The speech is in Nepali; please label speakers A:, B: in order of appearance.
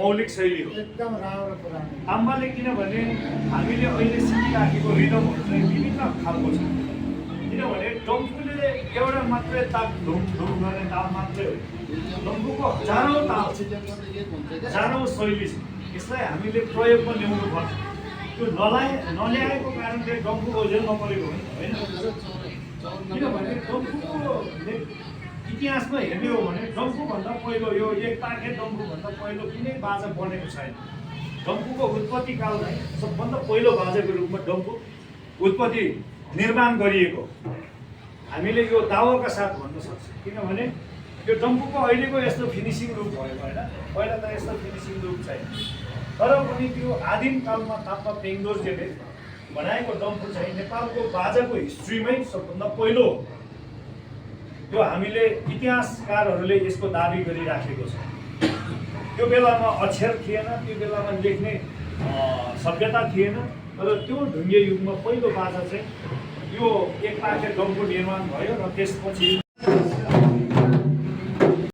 A: मौलिक शैली हो
B: एकदम राम्रो कुरा
A: ताम्बाले किनभने हामीले अहिले सिकिराखेको रिदमहरू चाहिँ विभिन्न खालको छ किनभने डम्फुले एउटा मात्रै ताल धुम धुम गर्ने ताल मात्रै हो डम्फुको हजारौँ ताल हजारौँ शैली छ यसलाई हामीले प्रयोगमा ल्याउनु पर्छ त्यो नल्याएको कारणले डम्फुको ओझेल नपरेको होइन किनभने डम्फुको इतिहासमा हेर्ने हो भने डम्फुभन्दा पहिलो यो एक ताखे डम्फुभन्दा पहिलो कुनै बाजा बनेको छैन डम्फुको उत्पत्ति कालमा सबभन्दा पहिलो बाजाको रूपमा डम्फु उत्पत्ति निर्माण गरिएको हामीले यो दावाका साथ भन्न सक्छौँ किनभने यो डम्फुको अहिलेको यस्तो फिनिसिङ रूप भयो होइन पहिला त यस्तो फिनिसिङ रूप छैन तर पनि त्यो आदिम कालमा ताप्पा पेङदोर्जेले बनाएको डम्फु चाहिँ नेपालको बाजाको हिस्ट्रीमै सबभन्दा पहिलो हो यो हामीले इतिहासकारहरूले यसको दाबी गरिराखेको छ त्यो बेलामा अक्षर थिएन त्यो बेलामा लेख्ने सभ्यता थिएन तर त्यो ढुङ्गे युगमा पहिलो बाजा चाहिँ यो एक ताखे डम्फु निर्माण भयो र त्यसपछि